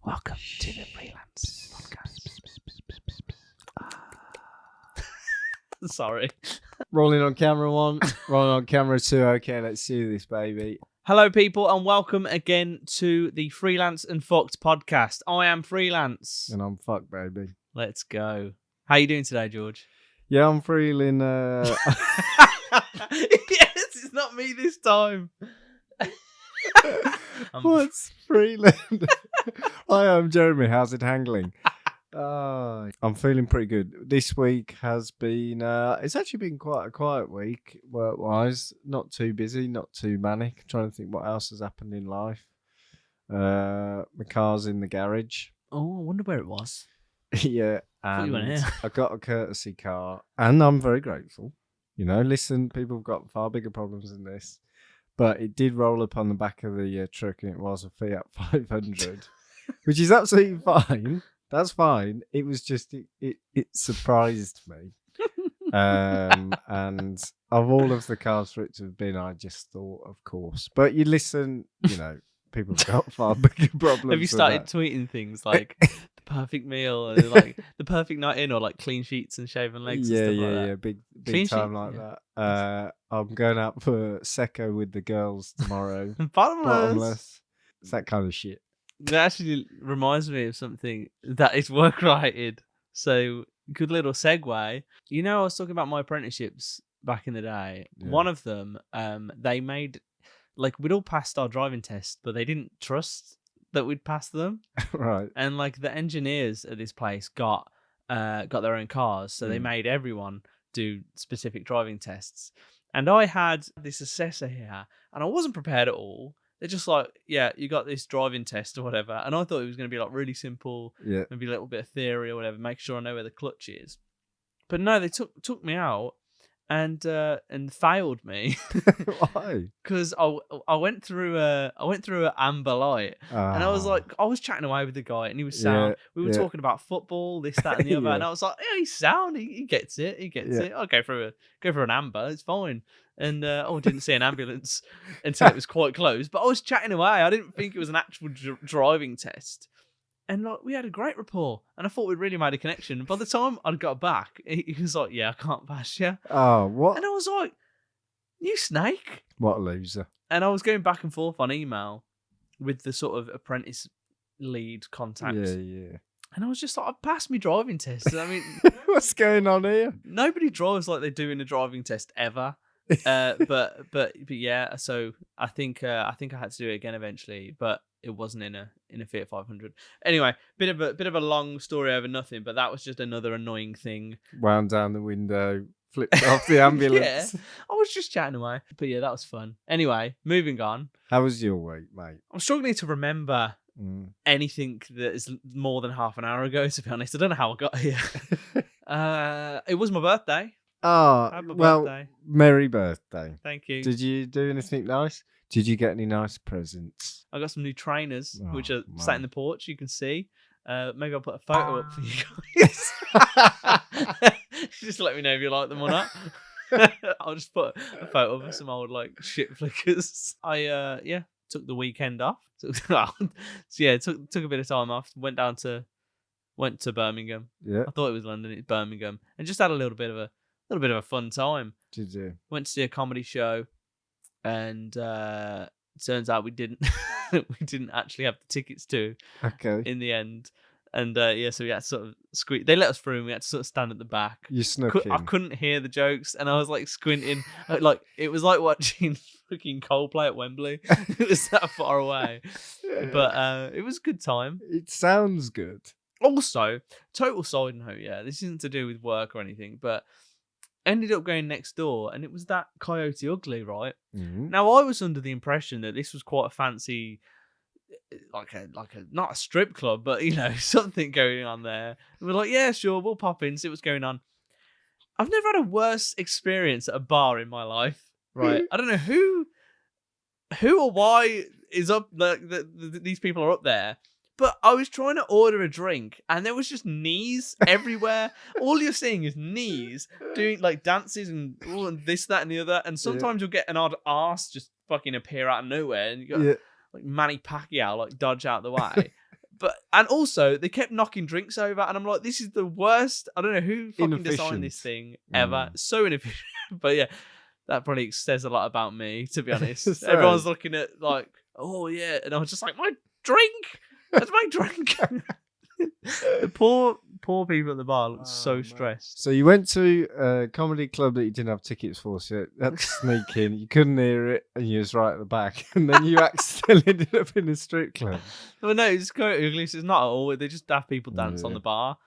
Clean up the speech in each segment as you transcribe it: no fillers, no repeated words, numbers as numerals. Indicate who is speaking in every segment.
Speaker 1: Welcome to the Freelance Podcast. Sorry.
Speaker 2: Rolling on camera 1, rolling on camera 2. Okay, let's do this, baby.
Speaker 1: Hello, people, and welcome again to the Freelance Fxcked Podcast. I am Freelance.
Speaker 2: And I'm fucked, baby.
Speaker 1: Let's go. How you doing today, George?
Speaker 2: Yeah, I'm feeling...
Speaker 1: Yes, it's not me this time.
Speaker 2: What's Freeland? Hi, I'm Jeremy. How's it handling? I'm feeling pretty good. This week has been... it's actually been quite a quiet week, work-wise. Not too busy, not too manic. I'm trying to think what else has happened in life. My car's in the garage.
Speaker 1: Oh, I wonder where it was.
Speaker 2: Yeah,
Speaker 1: you went
Speaker 2: and
Speaker 1: here.
Speaker 2: I got a courtesy car, and I'm very grateful. You know, listen, people have got far bigger problems than this. But it did roll up on the back of the truck, and it was a Fiat 500, which is absolutely fine. That's fine. It was just, it surprised me. And of all of the cars for it to have been, I just thought, of course. But you listen, you know, people have got far bigger problems.
Speaker 1: Have you started tweeting things like the perfect meal, or like the perfect night in, or like clean sheets and shaven legs?
Speaker 2: Yeah,
Speaker 1: and stuff
Speaker 2: yeah,
Speaker 1: like that?
Speaker 2: yeah. Big
Speaker 1: Clean
Speaker 2: time
Speaker 1: sheet?
Speaker 2: like
Speaker 1: Yeah.
Speaker 2: that. I'm going out for Secco with the girls tomorrow.
Speaker 1: Bottomless.
Speaker 2: Bottomless. It's that kind of shit.
Speaker 1: That actually reminds me of something that is work related. So, good little segue. You know, I was talking about my apprenticeships back in the day.
Speaker 2: Yeah.
Speaker 1: One of them, they made, like, we'd all passed our driving test, but they didn't trust that we'd passed them.
Speaker 2: Right.
Speaker 1: And like the engineers at this place got their own cars, so they made everyone do specific driving tests. And I had this assessor here, and I wasn't prepared at all. They're just like, yeah, you got this driving test or whatever. And I thought it was going to be like really simple,
Speaker 2: Yeah.
Speaker 1: maybe a little bit of theory or whatever, make sure I know where the clutch is. But no, they took me out and failed me
Speaker 2: Why?
Speaker 1: because I went through a amber light. And I was like, I was chatting away with the guy, and he was sound. We were talking about football, this, that, and the other.
Speaker 2: Yeah.
Speaker 1: And I was like, yeah, he's sound. He gets it. He gets it. I'll go for an amber. It's fine. And I didn't see an ambulance until it was quite close. But I was chatting away. I didn't think it was an actual driving test. And like, we had a great rapport, and I thought we'd really made a connection. By the time I got back, he was like, "Yeah, I can't pass you."
Speaker 2: Oh, what?
Speaker 1: And I was like, "You snake!"
Speaker 2: What a loser.
Speaker 1: And I was going back and forth on email with the sort of apprentice lead contact.
Speaker 2: Yeah.
Speaker 1: And I was just like, I passed my driving test. I mean,
Speaker 2: What's going on here?
Speaker 1: nobody drives like they do in a driving test ever. But yeah, so I think I had to do it again eventually, but it wasn't in a Fiat 500. Anyway, bit of a long story over nothing, but that was just another annoying thing.
Speaker 2: Wound down the window, flipped off the ambulance.
Speaker 1: Yeah, I was just chatting away. But yeah, that was fun. Anyway, moving on.
Speaker 2: How was your week, mate?
Speaker 1: I'm struggling to remember anything that is more than half an hour ago, to be honest. I don't know how I got here. It was my birthday.
Speaker 2: Oh,
Speaker 1: Happy
Speaker 2: well,
Speaker 1: birthday.
Speaker 2: merry birthday.
Speaker 1: Thank you.
Speaker 2: Did you do anything nice? Did you get any nice presents?
Speaker 1: I got some new trainers, which are
Speaker 2: Oh,
Speaker 1: sat in
Speaker 2: man.
Speaker 1: the porch. You can see. Maybe I'll put a photo up for you guys. Just let me know if you like them or not. I'll just put a photo of some old like shit flickers. I took the weekend off. Took a bit of time off. Went to Birmingham.
Speaker 2: Yeah.
Speaker 1: I thought it was London. It's Birmingham, and just had a little bit of a fun time.
Speaker 2: Did you?
Speaker 1: Went to see a comedy show, and turns out we didn't actually have the tickets to
Speaker 2: Okay.
Speaker 1: in the end. And so we had to sort of squeeze. They let us through, and we had to sort of stand at the back.
Speaker 2: You snuck in.
Speaker 1: I couldn't hear the jokes, and I was like squinting, like it was like watching fucking Coldplay at Wembley. It was that far away, but it was a good time.
Speaker 2: It sounds good.
Speaker 1: Also, total side note, yeah, this isn't to do with work or anything, but ended up going next door, and it was that Coyote Ugly, right?
Speaker 2: Mm.
Speaker 1: Now, I was under the impression that this was quite a fancy, like a not a strip club, but you know, something going on there. And we're like, yeah, sure, we'll pop in, see what's going on. I've never had a worse experience at a bar in my life, right? I don't know who or why is up, like these people are up there. But I was trying to order a drink, and there was just knees everywhere. All you're seeing is knees doing like dances and this, that, and the other. And sometimes you'll get an odd arse just fucking appear out of nowhere, and you got like Manny Pacquiao like dodge out the way. And also they kept knocking drinks over, and I'm like, this is the worst. I don't know who fucking designed
Speaker 2: Inefficient.
Speaker 1: this thing ever. So inefficient. But yeah, that probably says a lot about me, to be honest.
Speaker 2: So-
Speaker 1: Everyone's looking at like, oh yeah, and I was just like, my drink. That's my drink. The poor people at the bar looked so
Speaker 2: man.
Speaker 1: stressed.
Speaker 2: So you went to a comedy club that you didn't have tickets for, so you had to sneak in. You couldn't hear it, and you was right at the back. And then you accidentally ended up in a strip club.
Speaker 1: Well, no, it's quite ugly. It's not at all. They just have people dance on
Speaker 2: Yeah.
Speaker 1: the bar,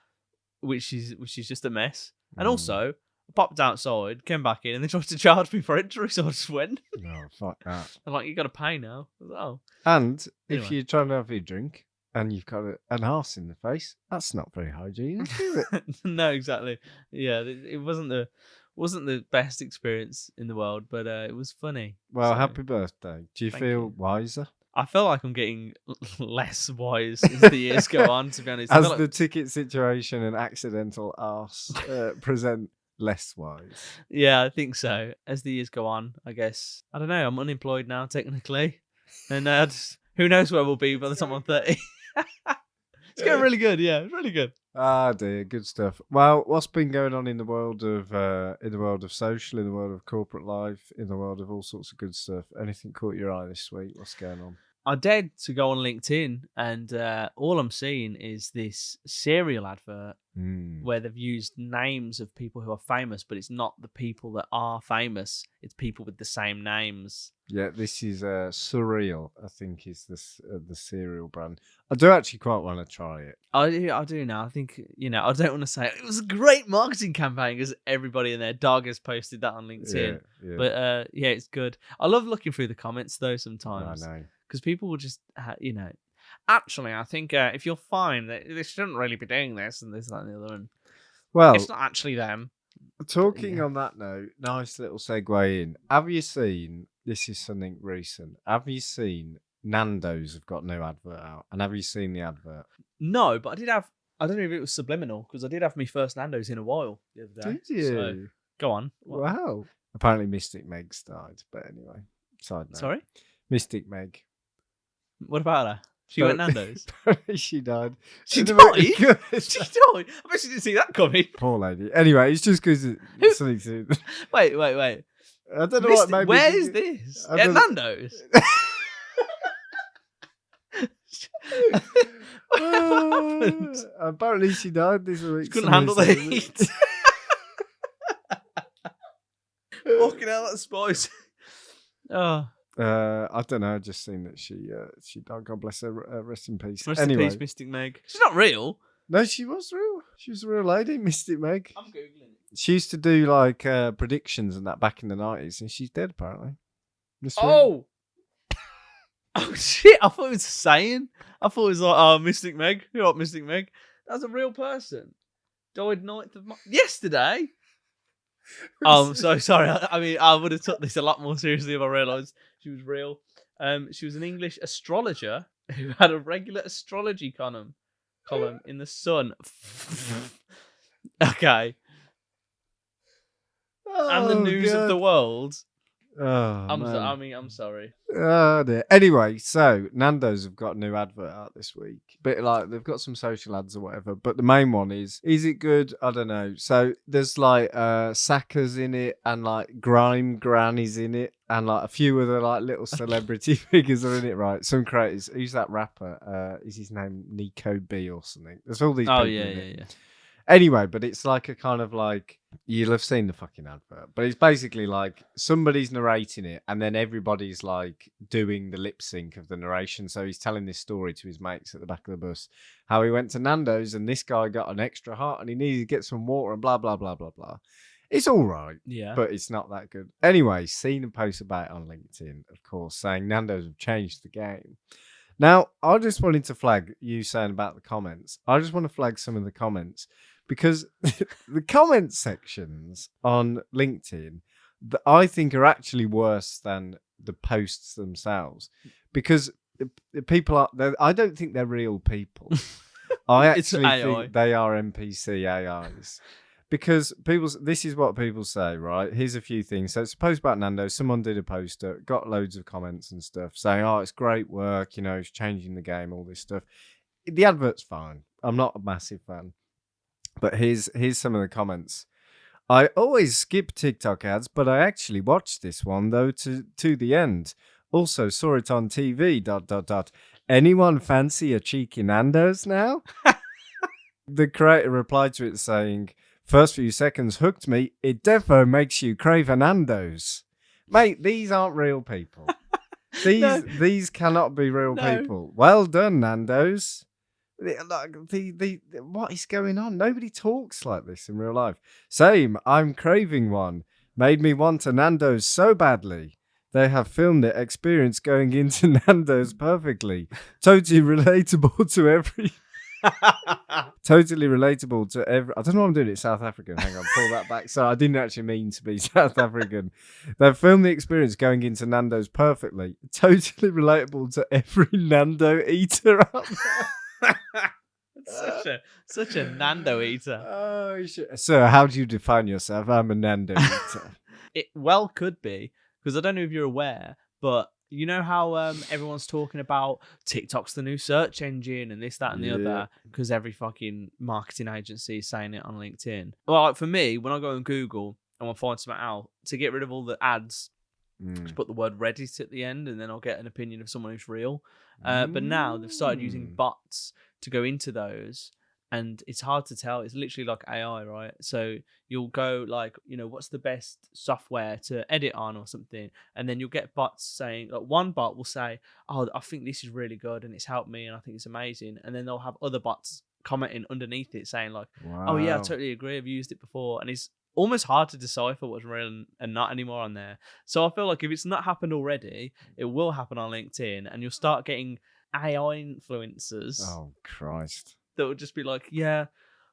Speaker 1: which is just a mess. And also, I popped outside, came back in, and they tried to charge me for entry, so I just went.
Speaker 2: No, fuck that.
Speaker 1: I'm like, you got to pay now. I was like, oh.
Speaker 2: And if
Speaker 1: Anyway.
Speaker 2: you're trying to have your drink and you've got an arse in the face, that's not very hygienic, is it?
Speaker 1: No, exactly. Yeah, it wasn't the best experience in the world, but it was funny.
Speaker 2: Well,
Speaker 1: So,
Speaker 2: happy birthday. Do you
Speaker 1: Thank
Speaker 2: feel
Speaker 1: you.
Speaker 2: wiser?
Speaker 1: I feel like I'm getting less wise as the years go on, to be honest. I
Speaker 2: As
Speaker 1: feel
Speaker 2: the
Speaker 1: like,
Speaker 2: ticket situation and accidental arse present less wise.
Speaker 1: yeah, I think so. As the years go on, I guess. I don't know. I'm unemployed now, technically. And who knows where we'll be by the time I'm 30. It's going really good. Yeah, it's really good.
Speaker 2: Ah dear, good stuff. Well, what's been going on in the world of social, in the world of corporate life, in the world of all sorts of good stuff? Anything caught your eye this week? What's going on?
Speaker 1: I dared to go on LinkedIn, and all I'm seeing is this cereal advert where they've used names of people who are famous, but it's not the people that are famous. It's people with the same names.
Speaker 2: Yeah, this is Surreal, I think, is the cereal brand. I do actually quite want to try it.
Speaker 1: I do now. I think, I don't want to say it was a great marketing campaign because everybody and their dog has posted that on LinkedIn.
Speaker 2: Yeah.
Speaker 1: But yeah, it's good. I love looking through the comments though
Speaker 2: I
Speaker 1: sometimes
Speaker 2: know.
Speaker 1: because people will just, actually, I think if you'll find that they shouldn't really be doing this and this, that, and the other, and
Speaker 2: Well,
Speaker 1: it's not actually them.
Speaker 2: talking
Speaker 1: Yeah.
Speaker 2: on that note, nice little segue in. Have you seen, this is something recent, have you seen Nando's have got no advert out? And have you seen the advert?
Speaker 1: No, but I did have. I don't know if it was subliminal because I did have my first Nando's in a while the other day.
Speaker 2: Did you?
Speaker 1: So, go on. What?
Speaker 2: Wow. Apparently Mystic Meg's died, but anyway, side note.
Speaker 1: Sorry.
Speaker 2: Mystic Meg.
Speaker 1: What about her? She went Nando's.
Speaker 2: She died.
Speaker 1: She
Speaker 2: In the
Speaker 1: died?
Speaker 2: very-
Speaker 1: She died. I bet she didn't see that coming.
Speaker 2: Poor lady. Anyway, it's just because it's something to...
Speaker 1: Wait.
Speaker 2: I don't know
Speaker 1: Mystic-
Speaker 2: what made me
Speaker 1: where
Speaker 2: think
Speaker 1: is
Speaker 2: it-
Speaker 1: this?
Speaker 2: I
Speaker 1: At
Speaker 2: don't know.
Speaker 1: Nando's. What happened?
Speaker 2: Apparently she died this week.
Speaker 1: She couldn't handle the
Speaker 2: Somebody said.
Speaker 1: heat. Fucking hell, that's spicy. Oh,
Speaker 2: I don't know. I just seen that she died. God bless her. Rest in peace.
Speaker 1: rest
Speaker 2: Anyway,
Speaker 1: in peace, Mystic Meg. She's not real.
Speaker 2: no, she was real. She was a real lady, Mystic Meg.
Speaker 1: I'm googling it.
Speaker 2: She used to do like predictions and that back in the 90s, and she's dead apparently. This week.
Speaker 1: Oh. Oh shit! I thought it was a saying. I thought it was like, "Oh, Mystic Meg." You're up, Mystic Meg. That's a real person. Died 9th of March. Yesterday. Oh, I'm so sorry. I mean, I would have took this a lot more seriously if I realised she was real. She was an English astrologer who had a regular astrology column in the Sun. Okay. And the
Speaker 2: Oh,
Speaker 1: news of the
Speaker 2: God.
Speaker 1: world.
Speaker 2: Oh,
Speaker 1: I'm
Speaker 2: man.
Speaker 1: I'm sorry.
Speaker 2: Oh, dear. Anyway, so Nando's have got a new advert out this week. But like they've got some social ads or whatever. But the main one is it good? I don't know. So there's like Sackers in it and like Grime Granny's in it and like a few other like little celebrity figures are in it, right? Some creators. Who's that rapper? Is his name Nico B or something? There's all these
Speaker 1: Oh
Speaker 2: people
Speaker 1: yeah,
Speaker 2: in
Speaker 1: yeah,
Speaker 2: it.
Speaker 1: yeah.
Speaker 2: Anyway, but it's like a kind of like, you'll have seen the fucking advert, but it's basically like somebody's narrating it and then everybody's like doing the lip sync of the narration. So he's telling this story to his mates at the back of the bus, how he went to Nando's and this guy got an extra hot and he needed to get some water and blah, blah, blah, blah, blah. It's all right,
Speaker 1: Yeah.
Speaker 2: but it's not that good. Anyway, seen a post about it on LinkedIn, of course, saying Nando's have changed the game. Now, I just wanted to flag you saying about the comments. I just want to flag some of the comments because the comment sections on LinkedIn that I think are actually worse than the posts themselves because the people I don't think they're real people. I
Speaker 1: It's
Speaker 2: actually
Speaker 1: AI.
Speaker 2: think they are NPC AIs. Because this is what people say, right? Here's a few things. So it's a post about Nando's. Someone did a poster, got loads of comments and stuff saying, "Oh, it's great work. It's changing the game. All this stuff." the advert's fine. I'm not a massive fan. But here's some of the comments. I always skip TikTok ads, but I actually watched this one, though, to the end. Also, saw it on TV, ... Anyone fancy a cheeky Nando's now? The creator replied to it saying, first few seconds hooked me. It defo makes you crave a Nando's. Mate, these aren't real people. These cannot be real people. Well done, Nando's. What is going on? Nobody talks like this in real life. Same, I'm craving one. Made me want a Nando's so badly. They have filmed the experience going into Nando's perfectly. Totally relatable to every... Totally relatable to every... I don't know why I'm doing it South African. Hang on, pull that back. So I didn't actually mean to be South African. They've filmed the experience going into Nando's perfectly. Totally relatable to every Nando eater out there.
Speaker 1: such a Nando eater.
Speaker 2: Oh shit. So how do you define yourself? I'm a Nando eater.
Speaker 1: It well could be, because I don't know if you're aware, but you know how everyone's talking about TikTok's the new search engine and this, that, and the other, because every fucking marketing agency is saying it on LinkedIn. Well, like for me, when I go on Google and I find something out, to get rid of all the ads, just put the word Reddit at the end, and then I'll get an opinion of someone who's real. But now they've started using bots to go into those, and it's hard to tell. It's literally like AI, right? So you'll go like, what's the best software to edit on or something, and then you'll get bots saying, like one bot will say, oh, I think this is really good and it's helped me and I think it's amazing, and then they'll have other bots commenting underneath it saying like, oh yeah, I totally agree, I've used it before, and it's almost hard to decipher what's real and not anymore on there. So I feel like if it's not happened already, it will happen on LinkedIn, and you'll start getting AI influencers.
Speaker 2: Oh Christ.
Speaker 1: That would just be like, yeah,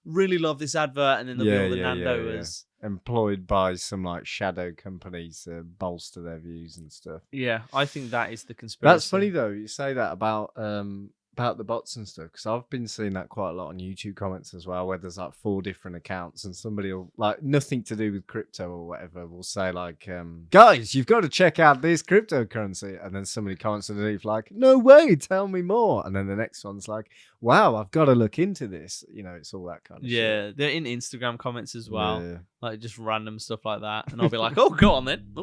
Speaker 1: really love this advert, and then there'll be all the Nando's.
Speaker 2: Employed by some like shadow companies to bolster their views and stuff.
Speaker 1: Yeah, I think that is the conspiracy.
Speaker 2: That's funny though, you say that about the bots and stuff, because I've been seeing that quite a lot on YouTube comments as well, where there's like 4 different accounts and somebody will, like nothing to do with crypto or whatever, will say like, guys, you've got to check out this cryptocurrency, and then somebody comments underneath like, no way, tell me more, and then the next one's like, wow, I've got to look into this. It's all that kind of shit.
Speaker 1: Yeah, they're in Instagram comments as well, like just random stuff like that, and I'll be like, oh, go on then.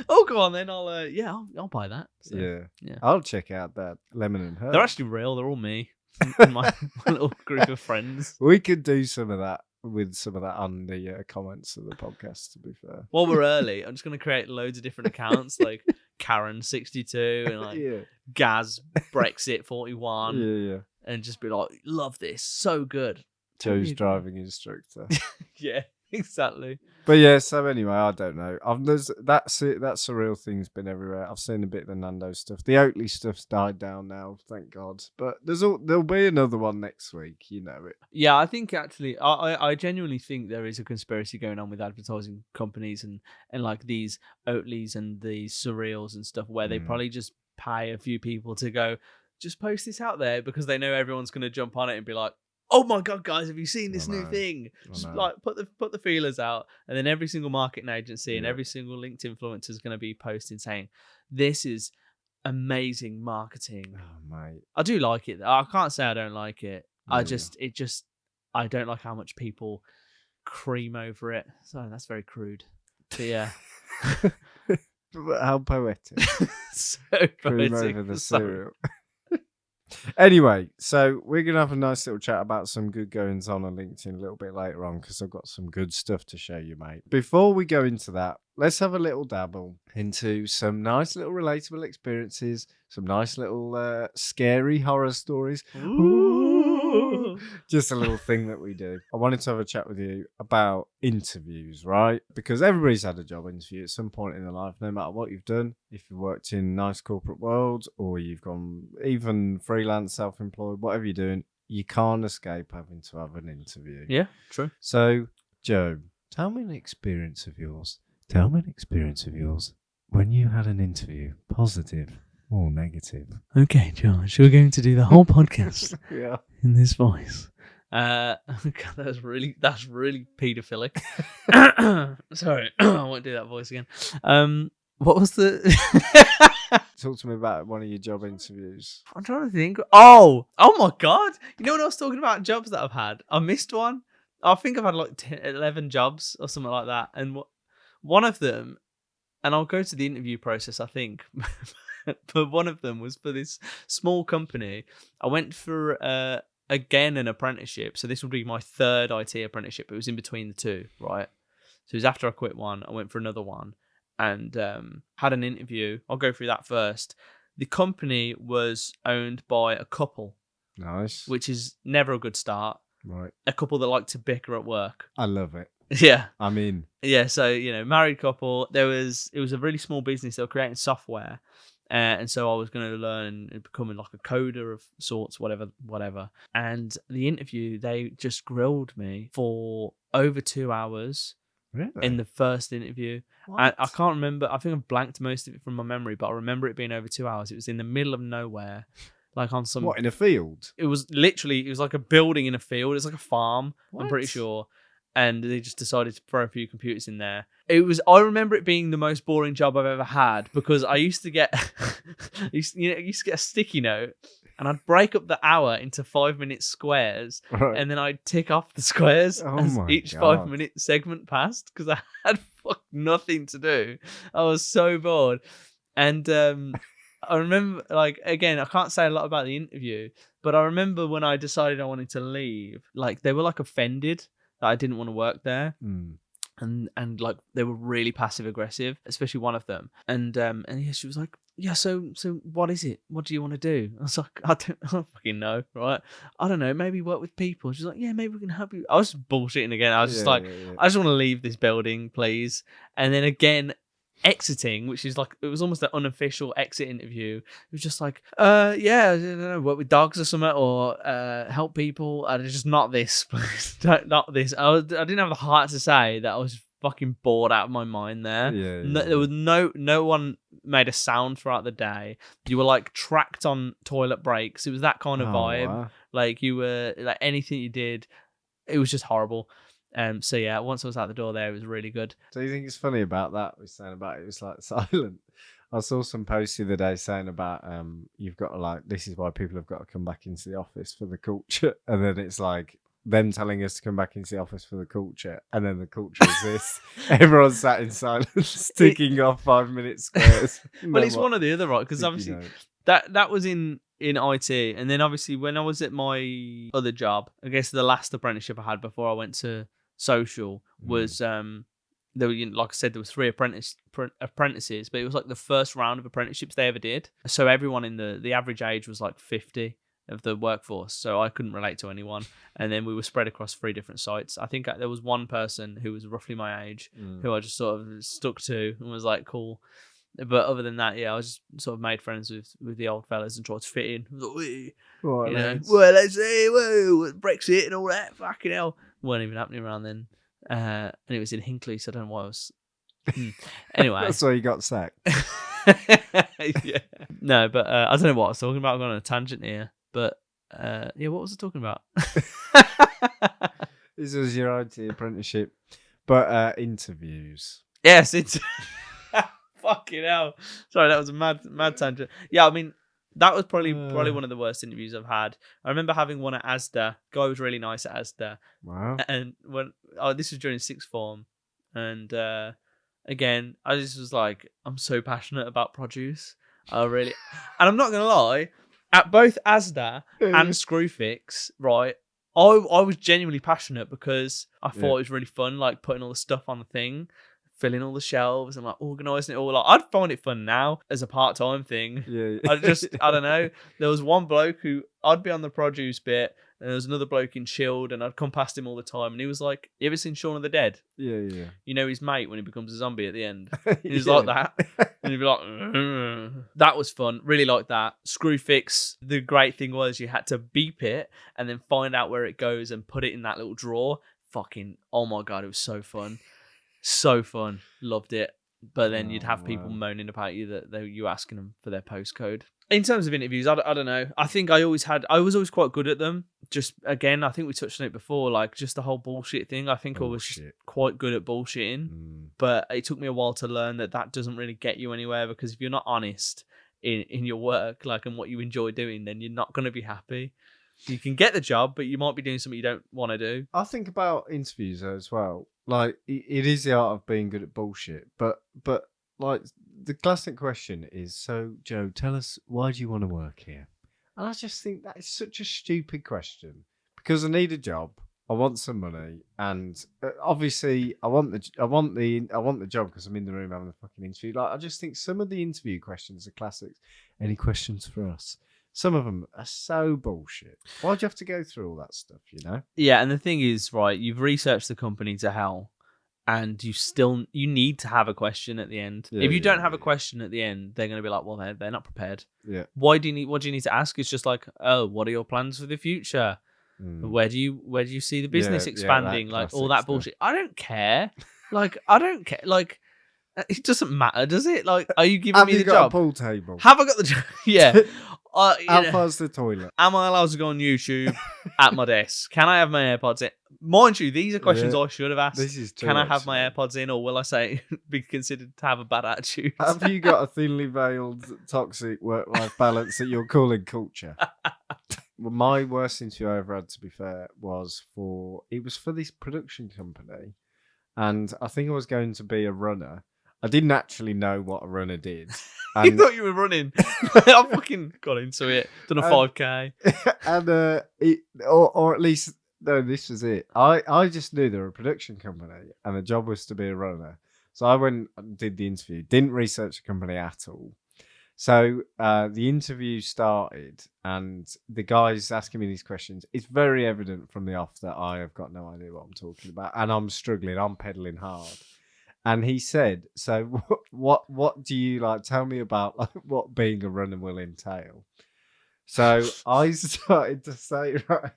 Speaker 1: Oh, go on then. I'll buy that. So, yeah.
Speaker 2: I'll check out that lemon and herb.
Speaker 1: They're actually real. They're all me and my little group of friends.
Speaker 2: We could do some of that on the comments of the podcast, to be fair.
Speaker 1: While we're early, I'm just going to create loads of different accounts, like Karen62 and like Gaz Brexit 41. And just be like, love this. So good.
Speaker 2: Joe's driving instructor.
Speaker 1: Yeah. Exactly.
Speaker 2: But yeah, so anyway, I don't know. That's it. That surreal thing's been everywhere. I've seen a bit of the Nando stuff. The Oatly stuff's died down now, thank God. But there'll be another one next week. You know it.
Speaker 1: Yeah, I think actually, I genuinely think there is a conspiracy going on with advertising companies and like these Oatlys and these surreals and stuff, where they probably just pay a few people to go, just post this out there, because they know everyone's going to jump on it and be like, oh my God, guys, have you seen this new thing? Just like put the feelers out, and then every single marketing agency and every single linked influencer is going to be posting saying, this is amazing marketing.
Speaker 2: Oh, mate.
Speaker 1: I do like it. I can't say I don't like it. I don't like how much people cream over it. So that's very crude. But yeah.
Speaker 2: How poetic.
Speaker 1: So
Speaker 2: cream
Speaker 1: poetic.
Speaker 2: over the cereal. Anyway, so we're going to have a nice little chat about some good goings on LinkedIn a little bit later on, because I've got some good stuff to show you, mate. Before we go into that, let's have a little dabble into some nice little relatable experiences, some nice little scary horror stories. Ooh. Just a little thing that we do. I wanted to have a chat with you about interviews, right? Because everybody's had a job interview at some point in their life, no matter what you've done. If you've worked in a nice corporate world, or you've gone even freelance, self-employed, whatever you're doing, you can't escape having to have an interview.
Speaker 1: Yeah, true.
Speaker 2: So, Joe, tell me an experience of yours. Tell me an experience of yours when you had an interview, positive or negative.
Speaker 1: Okay, George, we're going to do the whole podcast in this voice. God, that's really paedophilic. Sorry, I won't do that voice again. What was the?
Speaker 2: Talk to me about one of your job interviews.
Speaker 1: I'm trying to think. Oh my God. You know when I was talking about jobs that I've had? I missed one. I think I've had like 10, 11 jobs or something like that. And one of them, and I'll go to the interview process, I think. But one of them was for this small company. I went for, again, an apprenticeship. So this would be my third IT apprenticeship. It was in between the two, right? So it was after I quit one, I went for another one. And had an interview. I'll go through that first. The company was owned by a couple.
Speaker 2: Nice.
Speaker 1: Which is never a good start.
Speaker 2: Right.
Speaker 1: A couple that like to bicker at work.
Speaker 2: I love it.
Speaker 1: Yeah.
Speaker 2: I'm in.
Speaker 1: Yeah, so, married couple. It was a really small business. They were creating software. And so I was going to learn and become like a coder of sorts, whatever. And the interview, they just grilled me for over 2 hours.
Speaker 2: Really?
Speaker 1: In the first interview. I can't remember. I think I've blanked most of it from my memory, but I remember it being over 2 hours. It was in the middle of nowhere, like on some...
Speaker 2: What, in a field?
Speaker 1: It was like a building in a field. It's like a farm, I'm pretty sure. And they just decided to throw a few computers in there. I remember it being the most boring job I've ever had because I used to get, I used to get a sticky note and I'd break up the hour into 5-minute squares, right. And then I'd tick off the squares as each 5-minute segment passed because I had nothing to do. I was so bored. And I remember, again, I can't say a lot about the interview, but I remember when I decided I wanted to leave, they were offended that I didn't want to work there.
Speaker 2: Mm.
Speaker 1: And they were really passive aggressive, especially one of them. And yeah, she was like, yeah, so what is it? What do you want to do? I was like, I don't fucking know, right? I don't know, maybe work with people. She's like, yeah, maybe we can help you. I was bullshitting again. I was just I just want to leave this building, please. And then again, exiting, which is it was almost an unofficial exit interview. It was just yeah, I don't know, work with dogs or something, or help people. Just not this, please. Not this. I didn't have the heart to say that I was fucking bored out of my mind there. There was no one made a sound throughout the day. You were tracked on toilet breaks. It was that kind of vibe. Wow. You were anything you did, it was just horrible. So yeah, once I was out the door there, it was really good.
Speaker 2: So you think it's funny about that? We're saying about it was silent. I saw some posts the other day saying about you've got to this is why people have got to come back into the office for the culture, and then it's them telling us to come back into the office for the culture, and then the culture is this. Everyone's sat in silence, ticking off 5-minute squares.
Speaker 1: Well, it's one or the other, right? Because obviously that was in IT, and then obviously when I was at my other job, I guess the last apprenticeship I had before I went to social was there were, like I said, there was 3 apprentices, but it was the first round of apprenticeships they ever did. So everyone in the average age was 50 of the workforce, so I couldn't relate to anyone. And then we were spread across 3 different sites. I think there was one person who was roughly my age who I just sort of stuck to and was cool. But other than that, yeah, I was just sort of made friends with the old fellas and tried to fit in. Well, let's say, whoa, Brexit and all that, fucking hell. Weren't even happening around then. And it was in Hinckley, so I don't know why I was... Anyway.
Speaker 2: That's why you got sacked.
Speaker 1: Yeah. No, but I don't know what I was talking about. I've gone on a tangent here. But, yeah, what was I talking about?
Speaker 2: This was your IT apprenticeship. But interviews.
Speaker 1: Yes, it's... Fucking hell. Sorry, that was a mad tangent. Yeah, I mean, that was probably one of the worst interviews I've had. I remember having one at Asda. Guy was really nice at Asda.
Speaker 2: Wow.
Speaker 1: And this was during 6th form. And again, I just was I'm so passionate about produce. And I'm not going to lie, at both Asda and Screwfix, right, I was genuinely passionate because I thought it was really fun, putting all the stuff on the thing, filling all the shelves and organising it all. I'd find it fun now as a part-time thing.
Speaker 2: Yeah.
Speaker 1: I don't know. There was one bloke who I'd be on the produce bit, and there was another bloke in chilled, and I'd come past him all the time, and he was like, "You ever seen Shaun of the Dead?"
Speaker 2: Yeah.
Speaker 1: You know his mate when he becomes a zombie at the end. He was like that, and he'd be like, that was fun. Really like that. Screwfix. The great thing was you had to beep it and then find out where it goes and put it in that little drawer. Fucking, oh my God, it was so fun. So fun. Loved it. But then you'd have people moaning about you that you asking them for their postcode. In terms of interviews, I don't know. I think I was always quite good at them. Just, again, I think we touched on it before, just the whole bullshit thing. I think I was just quite good at bullshitting. But it took me a while to learn that doesn't really get you anywhere, because if you're not honest, in your work, like, and what you enjoy doing, then you're not going to be happy. You can get the job, but you might be doing something you don't want to do.
Speaker 2: I think about interviews as well. Like, it is the art of being good at bullshit. But like, the classic question is, so, Joe, tell us, why do you want to work here? And I just think that is such a stupid question. Because I need a job, I want some money, and obviously I want the job because I'm in the room having a fucking interview. Like, I just think some of the interview questions are classics. Any questions for us? Some of them are so bullshit. Why'd you have to go through all that stuff, you know?
Speaker 1: Yeah, and the thing is, right, you've researched the company to hell, and you need to have a question at the end.
Speaker 2: Yeah,
Speaker 1: if you don't have a question at the end, they're going to be like, well, they're not prepared.
Speaker 2: Yeah.
Speaker 1: What do you need to ask? It's just like, oh, what are your plans for the future? Where do you see the business expanding? Like, all that bullshit. I don't care. Like, I don't care. Like, it doesn't matter, does it? Like, are you giving me the job?
Speaker 2: Have you got a pool table?
Speaker 1: Have I got the job? Yeah.
Speaker 2: How far's the toilet?
Speaker 1: Am I allowed to go on YouTube at my desk? Can I have my AirPods in? Mind you, these are questions I should have asked.
Speaker 2: This is true,
Speaker 1: Can I have my AirPods in, or will I say be considered to have a bad attitude?
Speaker 2: Have you got a thinly veiled toxic work-life balance that you're calling culture? Well, my worst interview I ever had, to be fair, was for this production company, and I think I was going to be a runner. I didn't actually know what a runner did.
Speaker 1: You thought you were running. I fucking got into it. Done a 5K.
Speaker 2: And or at least, no, this was it. I just knew they were a production company, and the job was to be a runner. So I went and did the interview. Didn't research the company at all. So the interview started, and the guy's asking me these questions. It's very evident from the off that I have got no idea what I'm talking about, and I'm struggling. I'm pedaling hard. And he said, "So what do you like? Tell me about like what being a runner will entail." So I started to say, right.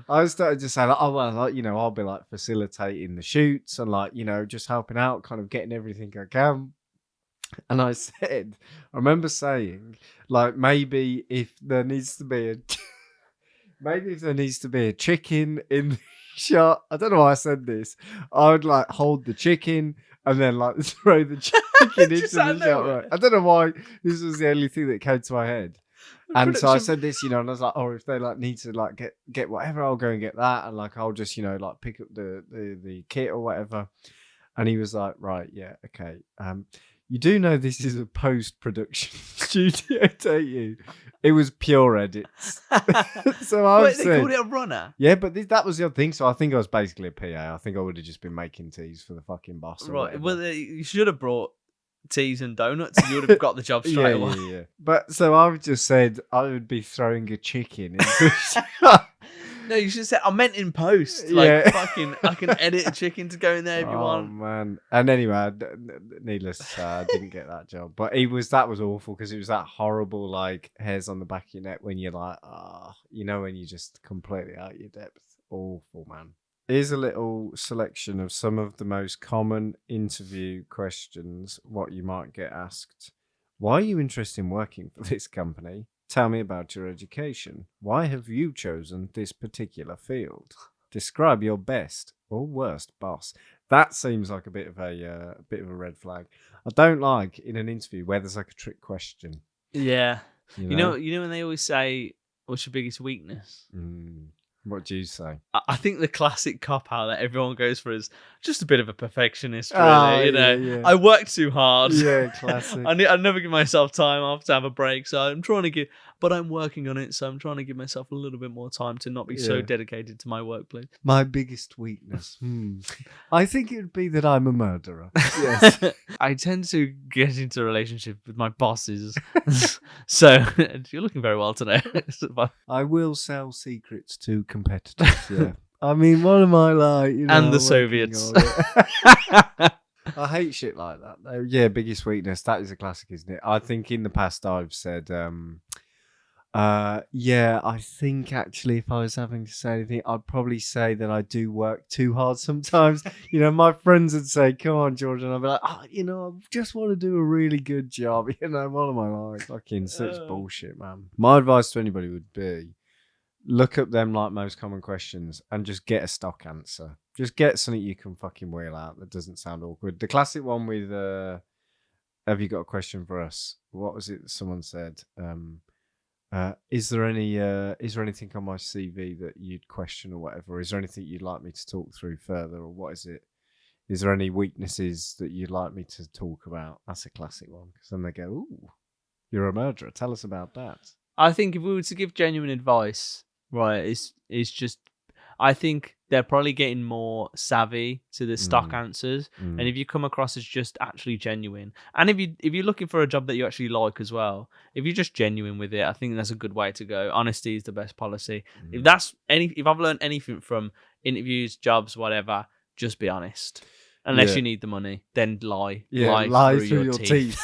Speaker 2: I started to say, like, oh well, like, you know, I'll be like facilitating the shoots and like, you know, just helping out, kind of getting everything I can. And I said, I remember saying, like, maybe if there needs to be a chicken in the shot. I don't know why I said this. I would like hold the chicken and then like throw the chicken into the shot. Right. I don't know why this was the only thing that came to my head. And so I said this, you know, and I was like, oh, if they like need to like get whatever, I'll go and get that, and like I'll just, you know, like pick up the kit or whatever. And he was like, right, yeah, okay. You do know this is a post-production studio, don't you? It was pure edits. So I
Speaker 1: they called it a runner?
Speaker 2: Yeah, but that was the other thing. So I think I was basically a PA. I think I would have just been making teas for the fucking boss.
Speaker 1: Right. Well, you should have brought teas and donuts, and you would have got the job straight away.
Speaker 2: Yeah. But so I've just said I would be throwing a chicken into
Speaker 1: No, you should say I meant in post. Like, fucking, I can edit a chicken to go in there if you want.
Speaker 2: Oh man! And anyway, needless to say, I didn't get that job. But that was awful because it was that horrible like hairs on the back of your neck when you're like, you know, when you're just completely out of your depth. Awful, man. Here's a little selection of some of the most common interview questions. What you might get asked: why are you interested in working for this company? Tell me about your education. Why have you chosen this particular field? Describe your best or worst boss. That seems like a bit of a red flag. I don't like in an interview where there's like a trick question.
Speaker 1: Yeah, you know when they always say, "What's your biggest weakness?"
Speaker 2: What do you say?
Speaker 1: I think the classic cop-out that everyone goes for is just a bit of a perfectionist, really. You know,
Speaker 2: yeah.
Speaker 1: I work too hard.
Speaker 2: Yeah, classic.
Speaker 1: I never give myself time off to have a break, so I'm trying to but I'm working on it, so I'm trying to give myself a little bit more time to not be so dedicated to my workplace.
Speaker 2: My biggest weakness? I think it would be that I'm a murderer. Yes.
Speaker 1: I tend to get into a relationship with my bosses. So, you're looking very well today.
Speaker 2: I will sell secrets to competitors, yeah. I mean, what am I like? You know,
Speaker 1: and the Soviets.
Speaker 2: I hate shit like that, though. Yeah, biggest weakness. That is a classic, isn't it? I think in the past I've said, I think actually if I was having to say anything, I'd probably say that I do work too hard sometimes. You know, my friends would say, come on, George, and I'd be like, you know, I just want to do a really good job. You know, what am I like? Fucking such bullshit, man. My advice to anybody would be, look up them like most common questions and just get a stock answer. Just get something you can fucking wheel out that doesn't sound awkward. The classic one with have you got a question for us? What was it that someone said? Is there anything on my CV that you'd question or whatever? Is there anything you'd like me to talk through further, or what is it? Is there any weaknesses that you'd like me to talk about? That's a classic one, because then they go, "Ooh, you're a murderer. Tell us about that."
Speaker 1: I think if we were to give genuine advice, right, it's just, I think they're probably getting more savvy to the stock answers, and if you come across as just actually genuine, and if you're looking for a job that you actually like as well, if you're just genuine with it, I think that's a good way to go. Honesty is the best policy. If I've learned anything from interviews, jobs, whatever, just be honest. Unless you need the money, then lie.
Speaker 2: Yeah, lie through your teeth.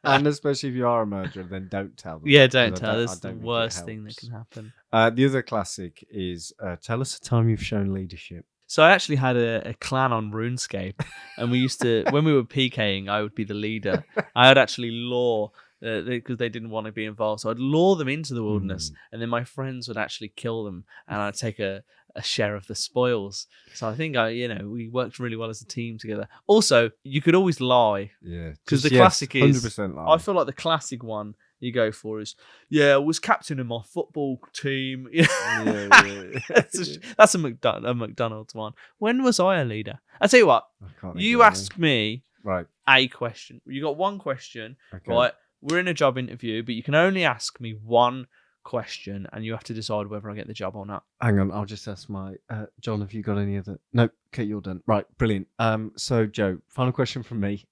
Speaker 2: And especially if you are a murderer, then don't tell them.
Speaker 1: Yeah, don't tell. That's the worst thing that can happen.
Speaker 2: The other classic is tell us a time you've shown leadership.
Speaker 1: So I actually had a clan on RuneScape, and we used to, when we were PKing, I would be the leader. I would actually lure, because they didn't want to be involved, so I'd lure them into the wilderness, and then my friends would actually kill them, and I'd take a share of the spoils. So I think we worked really well as a team together. Also, you could always lie.
Speaker 2: Yeah.
Speaker 1: Because the classic is
Speaker 2: 100% lie.
Speaker 1: I feel like the classic one you go for is, I was captain of my football team. That's a McDonald's one. When was I a leader? I tell you what, you ask me a question. You got one question, right? We're in a job interview, but you can only ask me one question, and you have to decide whether I get the job or not.
Speaker 2: Hang on, I'll just ask my John, have you got any other? No, Kate, you're done. Right, brilliant. So Joe, final question from me.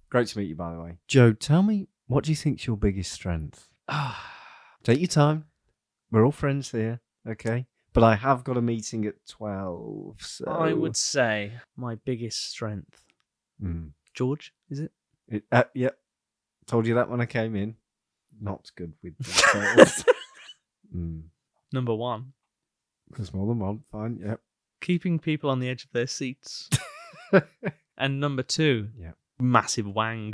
Speaker 2: Great to meet you, by the way. Joe, tell me, what do you think's your biggest strength? Take your time. We're all friends here, okay? But I have got a meeting at 12. So
Speaker 1: I would say my biggest strength. George, is it?
Speaker 2: Yep. Told you that when I came in. Not good with details.
Speaker 1: Number one.
Speaker 2: There's more than one. Fine. Yep.
Speaker 1: Keeping people on the edge of their seats. And number two.
Speaker 2: Yep.
Speaker 1: Massive wang.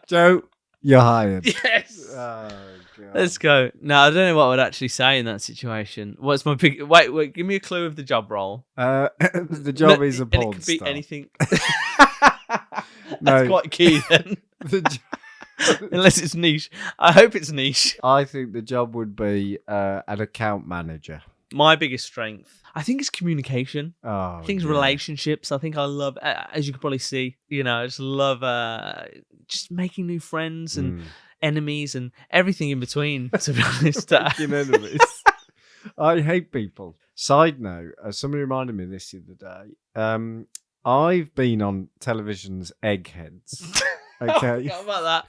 Speaker 2: Joe, you're hired.
Speaker 1: Yes.
Speaker 2: Oh, God.
Speaker 1: Let's go. No, I don't know what I would actually say in that situation. What's my big? Wait. Give me a clue of the job role.
Speaker 2: The job is a porn
Speaker 1: and it could be
Speaker 2: star.
Speaker 1: anything. That's quite key then. Unless it's niche. I hope it's niche.
Speaker 2: I think the job would be an account manager.
Speaker 1: My biggest strength, I think, is communication.
Speaker 2: I
Speaker 1: think it's relationships. I think I love, as you can probably see, I just love just making new friends and enemies and everything in between, to be honest.
Speaker 2: Making enemies. I hate people. Side note, somebody reminded me this the other day. I've been on television's Eggheads. Okay.
Speaker 1: I forgot about that.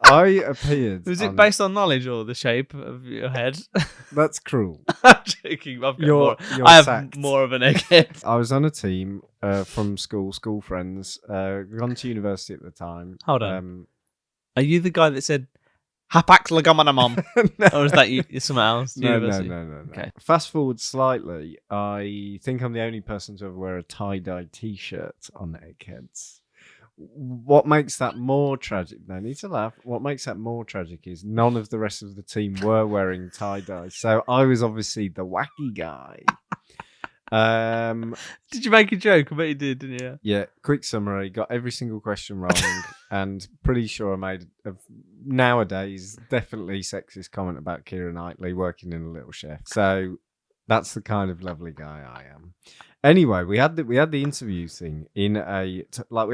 Speaker 2: I appeared.
Speaker 1: Was it based on knowledge or the shape of your head?
Speaker 2: That's cruel.
Speaker 1: I'm joking.
Speaker 2: You're
Speaker 1: I have
Speaker 2: sacked.
Speaker 1: more of an egghead.
Speaker 2: I was on a team from school friends, gone to university at the time.
Speaker 1: Hold on. Are you the guy that said, Hapak Lagamanamam?
Speaker 2: No.
Speaker 1: Or is that you, something else?
Speaker 2: No.
Speaker 1: Okay.
Speaker 2: Fast forward slightly, I think I'm the only person to ever wear a tie-dye t-shirt on Eggheads. What makes that more tragic? No need to laugh. What makes that more tragic is none of the rest of the team were wearing tie-dye. So I was obviously the wacky guy.
Speaker 1: Did you make a joke? I bet you did, didn't you?
Speaker 2: Yeah, quick summary. Got every single question wrong and pretty sure I made a nowadays definitely sexist comment about Keira Knightley working in a Little Chef. So that's the kind of lovely guy I am. Anyway, we had the interview thing in we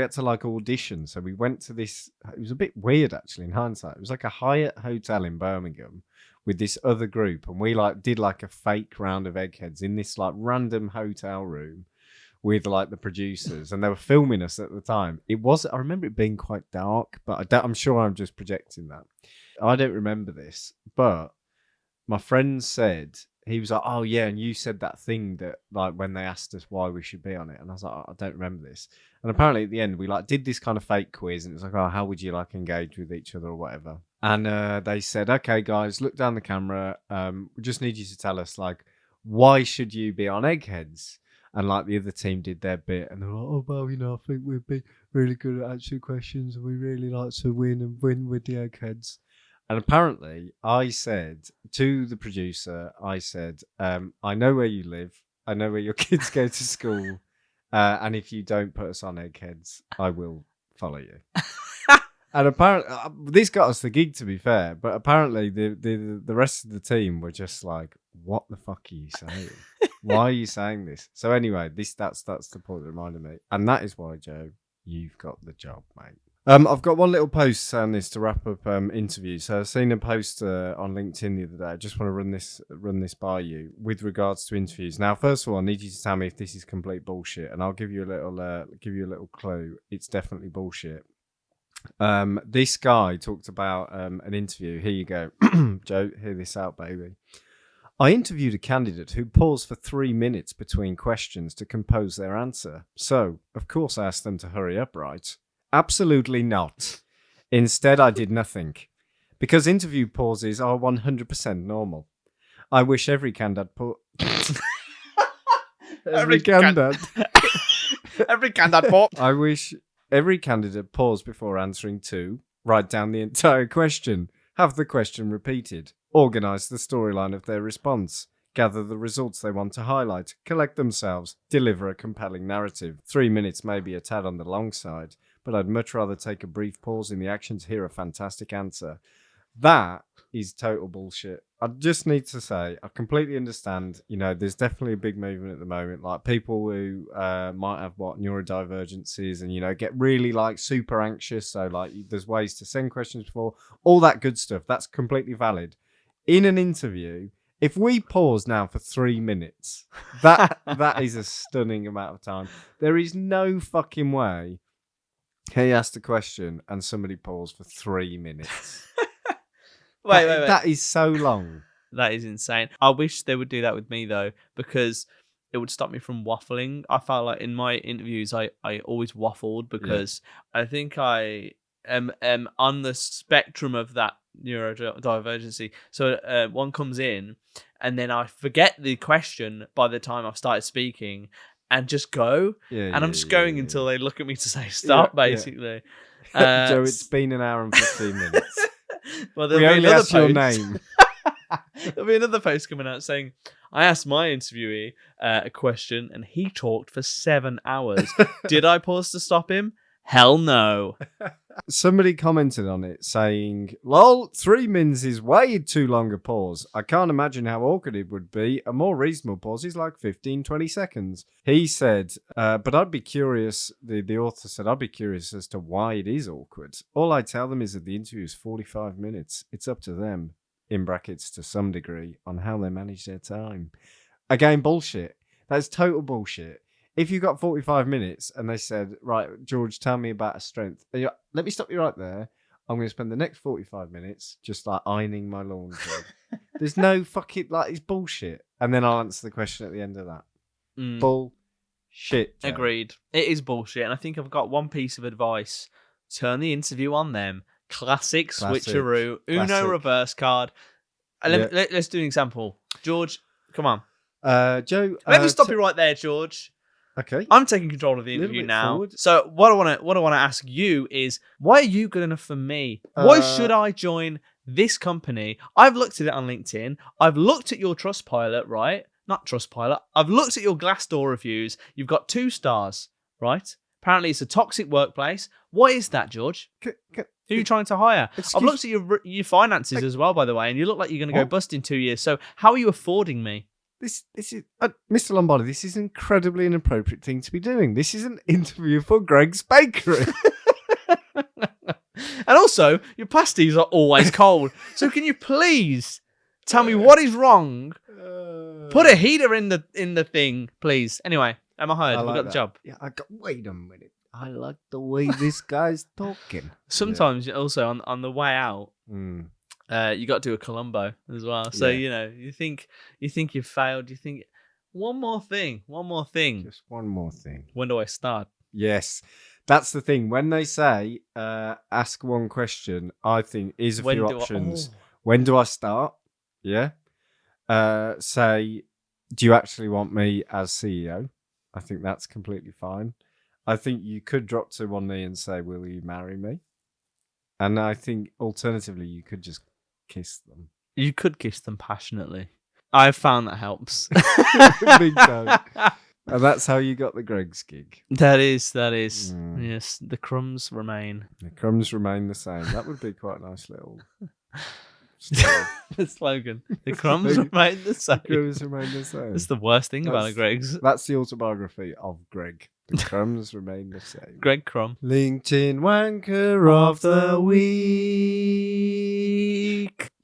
Speaker 2: had to audition. So we went to this. It was a bit weird actually in hindsight. It was like a Hyatt hotel in Birmingham with this other group, and we did a fake round of Eggheads in this random hotel room with the producers, and they were filming us at the time. I remember it being quite dark, but I'm sure I'm just projecting that. I don't remember this, but my friend said. He was like, oh, yeah, and you said that thing that, when they asked us why we should be on it. And I was like, I don't remember this. And apparently at the end, we, did this kind of fake quiz. And it was like, oh, how would you, engage with each other or whatever? And they said, okay, guys, look down the camera. We just need you to tell us, why should you be on Eggheads? And, the other team did their bit. And they were like, oh, well, I think we'd be really good at answering questions. And we really like to win with the Eggheads. And apparently, I said to the producer, I know where you live. I know where your kids go to school. And if you don't put us on eggheads, I will follow you. And apparently, this got us the gig, to be fair. But apparently, the rest of the team were just like, "What the fuck are you saying? Why are you saying this?" So anyway, that's the point that reminded me, and that is why, Joe, you've got the job, mate. I've got one little post saying this to wrap up interviews. So I've seen a post on LinkedIn the other day. I just want to run this by you with regards to interviews. Now, first of all, I need you to tell me if this is complete bullshit, and I'll give you a little clue. It's definitely bullshit. This guy talked about an interview. Here you go, Joe. Hear this out, baby. I interviewed a candidate who paused for 3 minutes between questions to compose their answer. So, of course, I asked them to hurry up, right? Absolutely not. Instead, I did nothing. Because interview pauses are 100% normal. I wish every candidate
Speaker 1: Every candidate
Speaker 2: I wish every candidate paused before answering to write down the entire question, have the question repeated, organise the storyline of their response, gather the results they want to highlight, collect themselves, deliver a compelling narrative. 3 minutes may be a tad on the long side, but I'd much rather take a brief pause in the action to hear a fantastic answer. That is total bullshit. I just need to say, I completely understand, there's definitely a big movement at the moment, like people who might have neurodivergencies and, get really super anxious. So there's ways to send questions before, all that good stuff. That's completely valid. In an interview, if we pause now for 3 minutes, that is a stunning amount of time. There is no fucking way he asked a question and somebody paused for 3 minutes. Wait. That is so long.
Speaker 1: That is insane. I wish they would do that with me, though, because it would stop me from waffling. I felt like in my interviews, I always waffled because I think I am on the spectrum of that neurodivergency. So one comes in and then I forget the question by the time I've started speaking and just go. And I'm just going until they look at me to say stop, basically.
Speaker 2: Joe, it's been an hour and 15 minutes.
Speaker 1: Well,
Speaker 2: we only asked your name.
Speaker 1: There'll be another post coming out saying, I asked my interviewee a question and he talked for 7 hours. Did I pause to stop him? Hell no.
Speaker 2: Somebody commented on it saying, lol, 3 minutes is way too long a pause. I can't imagine how awkward it would be. A more reasonable pause is like 15, 20 seconds. He said, but I'd be curious, the author said, I'd be curious as to why it is awkward. All I tell them is that the interview is 45 minutes. It's up to them, in brackets to some degree, on how they manage their time. Again, bullshit. That's total bullshit. If you got 45 minutes and they said, right, George, tell me about a strength. Let me stop you right there. I'm going to spend the next 45 minutes just ironing my laundry. There's no fucking, it's bullshit. And then I'll answer the question at the end of that. Bullshit. Joe.
Speaker 1: Agreed. It is bullshit. And I think I've got one piece of advice. Turn the interview on them. Classic switcheroo. Uno reverse card. Let's do an example. George, come on.
Speaker 2: Joe.
Speaker 1: Let me stop you right there, George.
Speaker 2: Okay.
Speaker 1: I'm taking control of the interview now. Forward. So what I want to ask you is, why are you good enough for me? Why should I join this company? I've looked at it on LinkedIn. I've looked at your Trustpilot, right? Not Trustpilot. I've looked at your Glassdoor reviews. You've got 2 stars, right? Apparently it's a toxic workplace. What is that, George? Who are you trying to hire? I've looked at your finances as well, by the way, and you look like you're going to go bust in 2 years. So how are you affording me?
Speaker 2: This is Mr. Lombardi. This is incredibly inappropriate thing to be doing. This is an interview for Greg's Bakery.
Speaker 1: And also, your pasties are always cold. So can you please tell me what is wrong? Put a heater in the thing, please. Anyway, am I hired? We got the job.
Speaker 2: Yeah, wait a minute. I like the way this guy's talking.
Speaker 1: Sometimes also on the way out. You got to do a Columbo as well. So, you think you've failed. You think, one more thing.
Speaker 2: Just one more thing.
Speaker 1: When do I start?
Speaker 2: Yes. That's the thing. When they say, ask one question, I think is a few options. When do I start? Yeah. Say, do you actually want me as CEO? I think that's completely fine. I think you could drop to one knee and say, will you marry me? And I think alternatively, you could just kiss them.
Speaker 1: You could kiss them passionately. I've found that helps.
Speaker 2: Big time. And that's how you got the Greg's gig.
Speaker 1: That is. Yes, the crumbs remain.
Speaker 2: The crumbs remain the same. That would be quite a nice little story.
Speaker 1: The slogan. The crumbs remain the same.
Speaker 2: The crumbs remain the same.
Speaker 1: That's the worst thing about a Greg's.
Speaker 2: That's the autobiography of Greg. The crumbs remain the same.
Speaker 1: Greg Crumb.
Speaker 2: LinkedIn Wanker of the Week.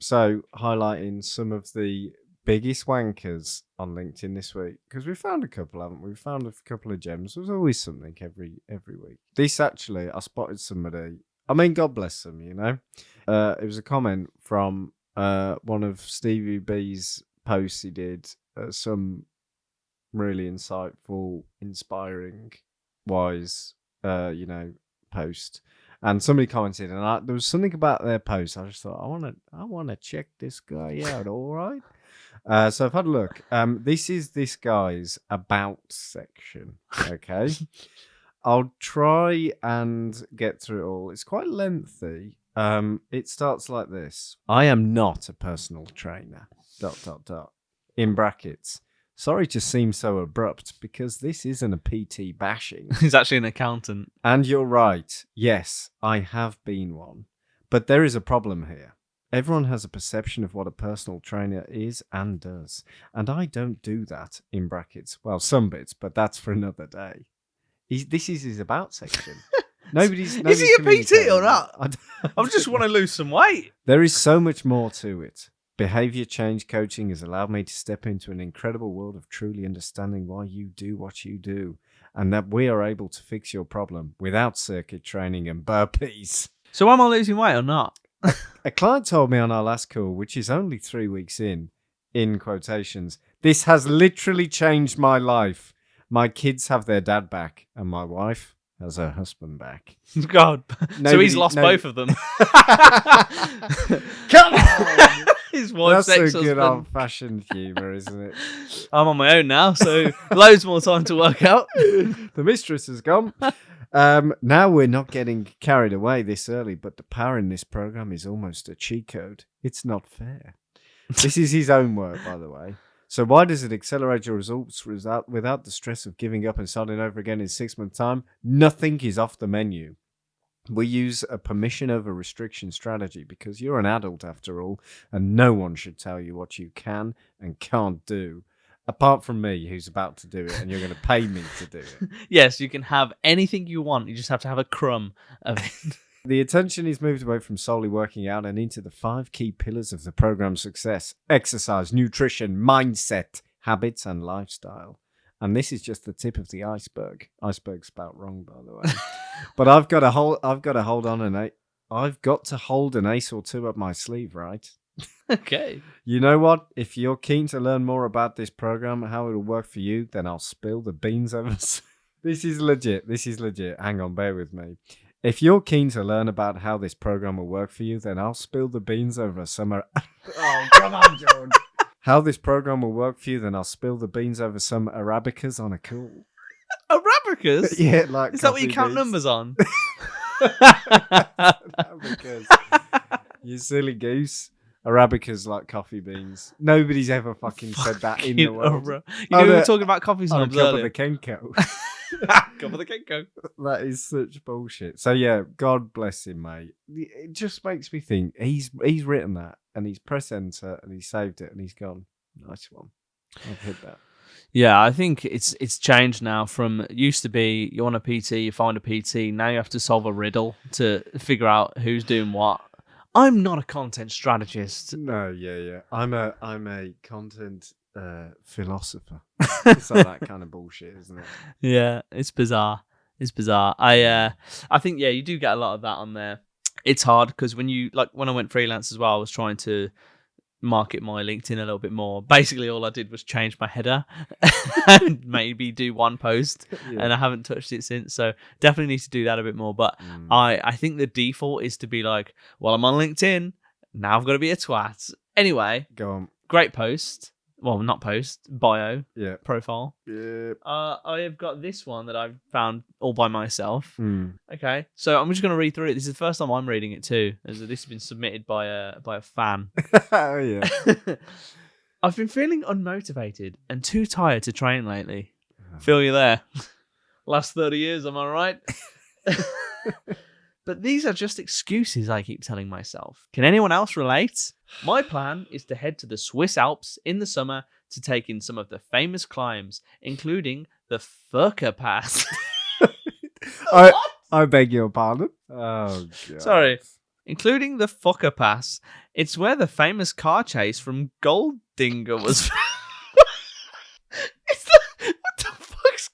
Speaker 2: So, highlighting some of the biggest wankers on LinkedIn this week, because we found a couple, haven't we? We found a couple of gems. There's always something every week. This actually, I spotted somebody. I mean, God bless them, you know. It was a comment from one of Stevie B's posts he did. Some really insightful, inspiring, wise, post. And somebody commented, and there was something about their post. I just thought, I want to check this guy out. All right. So I've had a look. This is this guy's about section. Okay. I'll try and get through it all. It's quite lengthy. It starts like this. I am not a personal trainer. ... In brackets. Sorry to seem so abrupt, because this isn't a PT bashing.
Speaker 1: He's actually an accountant.
Speaker 2: And you're right. Yes, I have been one. But there is a problem here. Everyone has a perception of what a personal trainer is and does. And I don't do that, in brackets. Well, some bits, but that's for another day. This is his about section. Nobody's
Speaker 1: Is he a PT or not? I just want to lose some weight.
Speaker 2: There is so much more to it. Behavior change coaching has allowed me to step into an incredible world of truly understanding why you do what you do, and that we are able to fix your problem without circuit training and burpees.
Speaker 1: So am I losing weight or not?
Speaker 2: A client told me on our last call, which is only 3 weeks in quotations, this has literally changed my life. My kids have their dad back, and my wife has her husband back.
Speaker 1: God. So he's lost both of them.
Speaker 2: Come on!
Speaker 1: His wife's
Speaker 2: That's
Speaker 1: ex-husband.
Speaker 2: a good old-fashioned humour, isn't it?
Speaker 1: I'm on my own now, so loads more time to work out.
Speaker 2: The mistress has gone. Now we're not getting carried away this early, but the power in this program is almost a cheat code. It's not fair. This is his own work, by the way. So why does it accelerate your results without the stress of giving up and starting over again in 6 months' time? Nothing is off the menu. We use a permission over restriction strategy because you're an adult after all, and no one should tell you what you can and can't do. Apart from me, who's about to do it, and you're going to pay me to do it.
Speaker 1: Yes, you can have anything you want. You just have to have a crumb of it.
Speaker 2: The attention is moved away from solely working out and into the 5 key pillars of the program's success: exercise, nutrition, mindset, habits, and lifestyle. And this is just the tip of the iceberg. Iceberg's spelled wrong, by the way. But I've got to hold an ace or two up my sleeve, right?
Speaker 1: Okay.
Speaker 2: You know what? If you're keen to learn more about this program and how it'll work for you, then I'll spill the beans over. This is legit. Hang on, bear with me. If you're keen to learn about how this program will work for you, then I'll spill the beans over some... Oh, come on, George. How this program will work for you, then I'll spill the beans over some Arabicas on a call.
Speaker 1: Arabicas?
Speaker 2: Yeah, like
Speaker 1: is that what you count
Speaker 2: beans.
Speaker 1: numbers on?
Speaker 2: Arabicas. You silly goose. Arabicas like coffee beans. Nobody's ever fucking said that in the world.
Speaker 1: We were talking about coffee
Speaker 2: On
Speaker 1: snobs
Speaker 2: top
Speaker 1: earlier.
Speaker 2: of the Kenko.
Speaker 1: Cup of the Kenko.
Speaker 2: That is such bullshit. So yeah, God bless him, mate. It just makes me think he's written that and he's pressed enter and he saved it and he's gone. Nice one. I've hit that.
Speaker 1: Yeah, I think it's changed now from used to be you want a PT, you find a PT. Now you have to solve a riddle to figure out who's doing what. I'm not a content strategist.
Speaker 2: No, yeah. I'm a content philosopher. It's like that kind of bullshit, isn't it?
Speaker 1: Yeah, it's bizarre. I think you do get a lot of that on there. It's hard because when I went freelance as well, I was trying to market my LinkedIn a little bit more. Basically, all I did was change my header and maybe do one post, and I haven't touched it since. So definitely need to do that a bit more. But I think the default is to be like, well, I'm on LinkedIn now. I've got to be a twat. Anyway,
Speaker 2: go on.
Speaker 1: Great post. Well, not post, bio, profile.
Speaker 2: Yeah.
Speaker 1: I have got this one that I've found all by myself. Okay, so I'm just going to read through it. This is the first time I'm reading it too, as this has been submitted by a fan.
Speaker 2: Oh yeah.
Speaker 1: I've been feeling unmotivated and too tired to train lately. Feel you there. Last 30 years, am I right? But these are just excuses I keep telling myself. Can anyone else relate? My plan is to head to the Swiss Alps in the summer to take in some of the famous climbs, including the Fxcked Pass.
Speaker 2: I beg your pardon. Oh, God.
Speaker 1: Sorry. Including the Fxcked Pass. It's where the famous car chase from Goldinger was. What the fuck's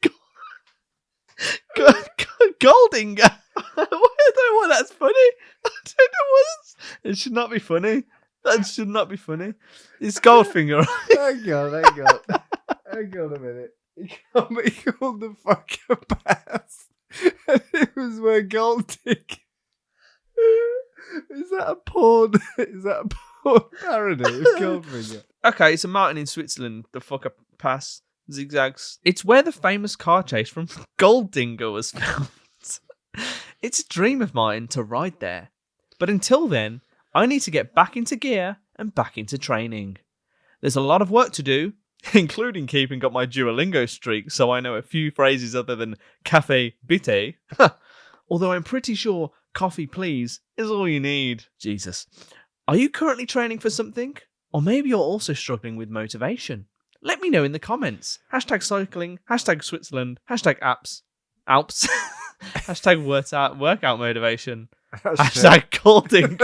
Speaker 1: Goldinger? I don't know why that's funny. I don't know why it should not be funny. That should not be funny. It's Goldfinger.
Speaker 2: Hang on a minute. It can't be called the fucking pass. It was where gold dig. Is that a porn? Is that a porn parody of Goldfinger?
Speaker 1: Okay, it's a mountain in Switzerland. The Fxcked Pass zigzags. It's where the famous car chase from Goldinger was filmed. It's a dream of mine to ride there. But until then, I need to get back into gear and back into training. There's a lot of work to do, including keeping up my Duolingo streak so I know a few phrases other than café bitte. Although I'm pretty sure coffee please is all you need. Jesus. Are you currently training for something? Or maybe you're also struggling with motivation? Let me know in the comments. # cycling, # Switzerland, # Alps. # workout motivation. # Golding.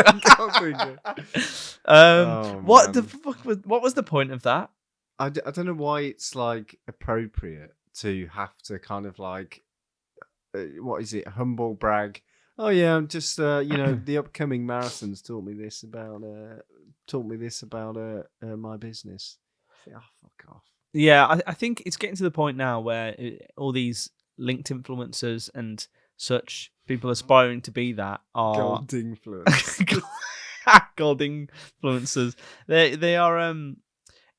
Speaker 1: What was the point of that?
Speaker 2: I don't know why it's like appropriate to have to kind of like what is it, humble brag. Oh yeah, I'm just the upcoming marathons taught me this about my business. Oh, fuck off.
Speaker 1: Yeah, I think it's getting to the point now where all these linked influencers and such people aspiring to be that are
Speaker 2: gold influencers.
Speaker 1: Gold influencers. They are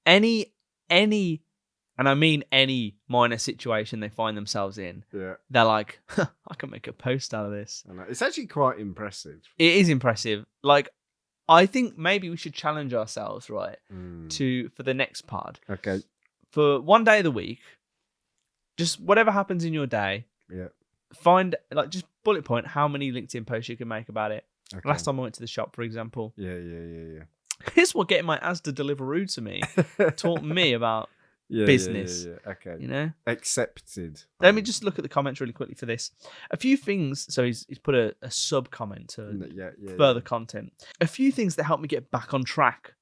Speaker 1: any and I mean any minor situation they find themselves in. Yeah. They're like, I can make a post out of this.
Speaker 2: I know. It's actually quite impressive.
Speaker 1: It is impressive. Like, I think maybe we should challenge ourselves, right? For the next pod.
Speaker 2: Okay.
Speaker 1: For one day of the week, just whatever happens in your day.
Speaker 2: Yeah.
Speaker 1: Find, like, just bullet point how many LinkedIn posts you can make about it. Okay. Last time I went to the shop, for example.
Speaker 2: Yeah.
Speaker 1: Here's what getting my Asda Deliveroo to me taught me about business.
Speaker 2: Yeah. Okay.
Speaker 1: You know?
Speaker 2: Accepted.
Speaker 1: Let me just look at the comments really quickly for this. A few things. So he's put a sub comment to further content. A few things that help me get back on track.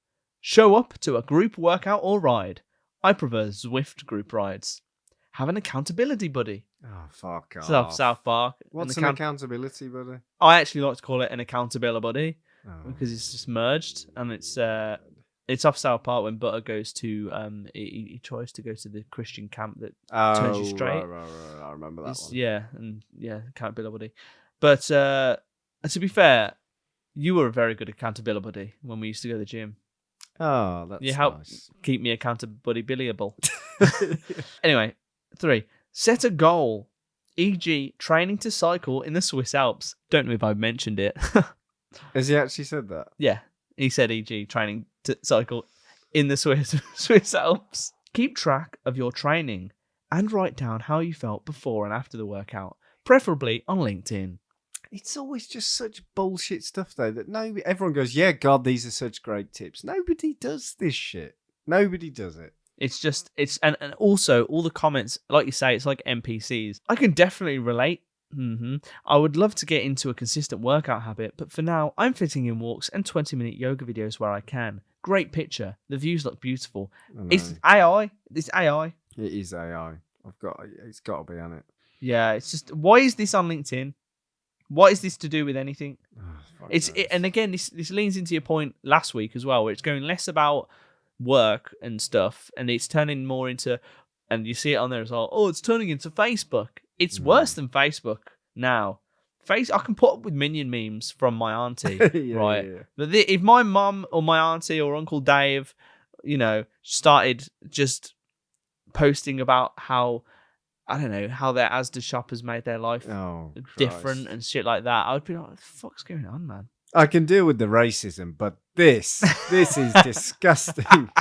Speaker 1: Show up to a group workout or ride. I prefer Zwift group rides. Have an accountability buddy.
Speaker 2: Oh, fuck off.
Speaker 1: South Park.
Speaker 2: What's an accountability buddy?
Speaker 1: I actually like to call it an accountability buddy because it's just merged and it's off South Park when Butter goes to he tries to go to the Christian camp that turns you straight.
Speaker 2: Right. I remember that one.
Speaker 1: Yeah, accountability buddy. But to be fair, you were a very good accountability buddy when we used to go to the gym.
Speaker 2: Oh, that's
Speaker 1: you helped
Speaker 2: nice.
Speaker 1: Keep me accountability billyable. Anyway, 3. Set a goal, e.g. training to cycle in the Swiss Alps. Don't know if I mentioned it.
Speaker 2: Has he actually said that?
Speaker 1: Yeah, he said e.g. training to cycle in the Swiss Alps. Keep track of your training and write down how you felt before and after the workout, preferably on LinkedIn.
Speaker 2: It's always just such bullshit stuff, though, that everyone goes, yeah, God, these are such great tips. Nobody does this shit. Nobody does it.
Speaker 1: And also all the comments, like you say, it's like NPCs. I can definitely relate. I would love to get into a consistent workout habit, but for now, I'm fitting in walks and 20-minute yoga videos where I can. Great picture. The views look beautiful. It's AI. It's AI.
Speaker 2: It is AI. It's got to be on it.
Speaker 1: Yeah, it's just, why is this on LinkedIn? What is this to do with anything? And again, this leans into your point last week as well, where it's going less about work and stuff, and it's turning more into, and you see it on there as well. Oh, it's turning into Facebook. It's worse than Facebook now. I can put up with minion memes from my auntie, right? Yeah. But if my mum or my auntie or Uncle Dave, started just posting about how, I don't know, how their Asda shop has made their life different and shit like that, I would be like, what the fuck's going on, man?
Speaker 2: I can deal with the racism, but this is disgusting.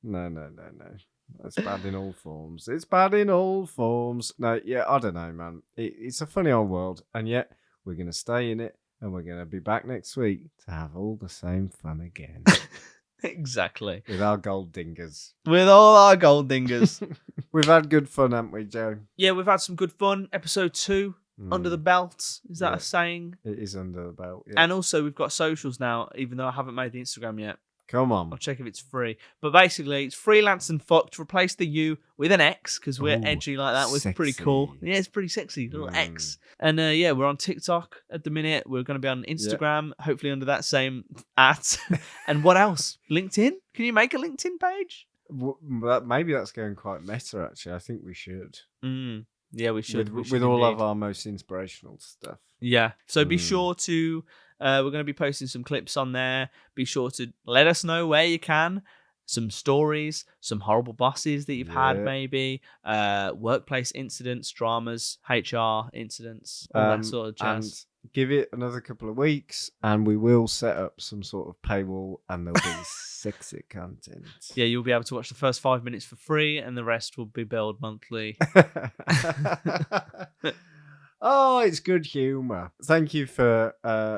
Speaker 2: No. It's bad in all forms. It's bad in all forms. No, yeah, I don't know, man. It's a funny old world, and yet we're going to stay in it, and we're going to be back next week to have all the same fun again.
Speaker 1: Exactly.
Speaker 2: With our gold dingers.
Speaker 1: With all our gold dingers.
Speaker 2: We've had good fun, haven't we, Joe?
Speaker 1: Yeah, we've had some good fun. Episode 2, under the belt. Is that a saying?
Speaker 2: It is under the belt, yeah.
Speaker 1: And also, we've got socials now, even though I haven't made the Instagram yet.
Speaker 2: Come on.
Speaker 1: I'll check if it's free. But basically, it's Freelance and Fucked. Replace the U with an X because we're edgy like that. It's pretty cool. Yeah, it's pretty sexy. Little X. And yeah, we're on TikTok at the minute. We're going to be on Instagram, hopefully under that same @ And what else? LinkedIn? Can you make a LinkedIn page?
Speaker 2: Maybe that's going quite meta, actually. I think we should.
Speaker 1: Yeah, we should.
Speaker 2: With all of our most inspirational stuff.
Speaker 1: Yeah. So be sure to... we're going to be posting some clips on there. Be sure to let us know where you can. Some stories, some horrible bosses that you've had, maybe. Workplace incidents, dramas, HR incidents, all that sort of jazz.
Speaker 2: And give it another couple of weeks and we will set up some sort of paywall and there'll be sexy content.
Speaker 1: Yeah, you'll be able to watch the first 5 minutes for free and the rest will be billed monthly.
Speaker 2: Oh, it's good humour. Thank you for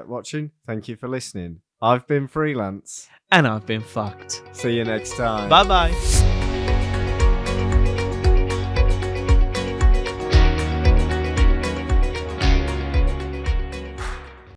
Speaker 2: watching. Thank you for listening. I've been Freelance.
Speaker 1: And I've been fucked.
Speaker 2: See you next time.
Speaker 1: Bye-bye.